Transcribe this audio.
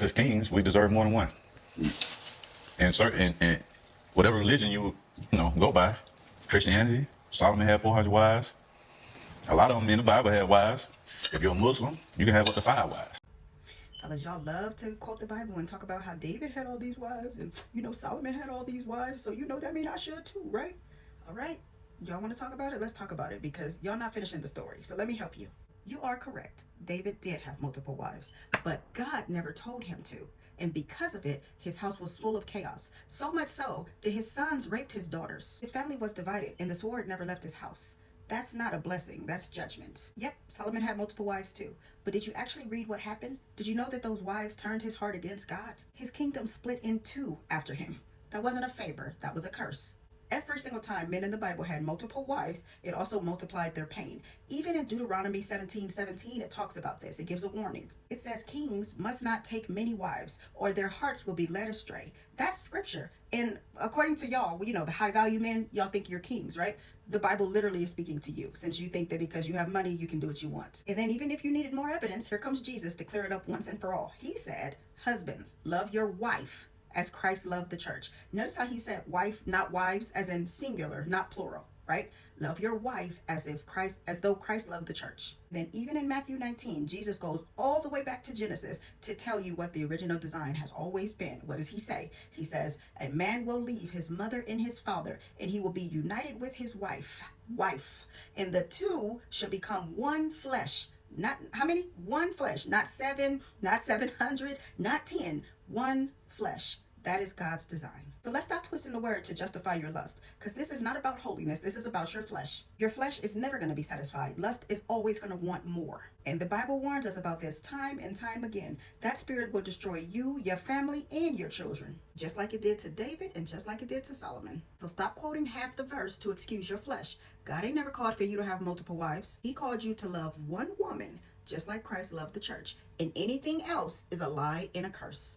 as kings, we deserve more than one. And certain, and whatever religion you go by, Christianity, Solomon had 400 wives. A lot of them in the Bible had wives. If you're a Muslim, you can have up to 5 wives. Fellas, y'all love to quote the Bible and talk about how David had all these wives and, Solomon had all these wives. So, that mean I should too, right? All right. Y'all want to talk about it? Let's talk about it because y'all not finishing the story. So let me help you. You are correct. David did have multiple wives, but God never told him to. And because of it, his house was full of chaos. So much so that his sons raped his daughters. His family was divided and the sword never left his house. That's not a blessing, that's judgment. Yep, Solomon had multiple wives too. But did you actually read what happened? Did you know that those wives turned his heart against God? His kingdom split in two after him. That wasn't a favor, that was a curse. Every single time men in the Bible had multiple wives, it also multiplied their pain. Even in Deuteronomy 17:17, it talks about this. It gives a warning. It says kings must not take many wives or their hearts will be led astray. That's scripture. And according to y'all, the high value men, y'all think you're kings, right? The Bible literally is speaking to you since you think that because you have money, you can do what you want. And then even if you needed more evidence, here comes Jesus to clear it up once and for all. He said, husbands, love your wife as Christ loved the church. Notice how he said wife, not wives, as in singular, not plural, right? Love your wife as though Christ loved the church. Then even in Matthew 19, Jesus goes all the way back to Genesis to tell you what the original design has always been. What does he say? He says, a man will leave his mother and his father, and he will be united with his wife, and the two shall become one flesh. Not how many? One flesh, not 7, not 700, not 10, one flesh. That is God's design. So let's stop twisting the word to justify your lust, because this is not about holiness. This is about your flesh. Your flesh is never going to be satisfied. Lust is always going to want more. And the Bible warns us about this time and time again. That spirit will destroy you, your family, and your children, just like it did to David and just like it did to Solomon. So stop quoting half the verse to excuse your flesh. God ain't never called for you to have multiple wives. He called you to love one woman, just like Christ loved the church. And anything else is a lie and a curse.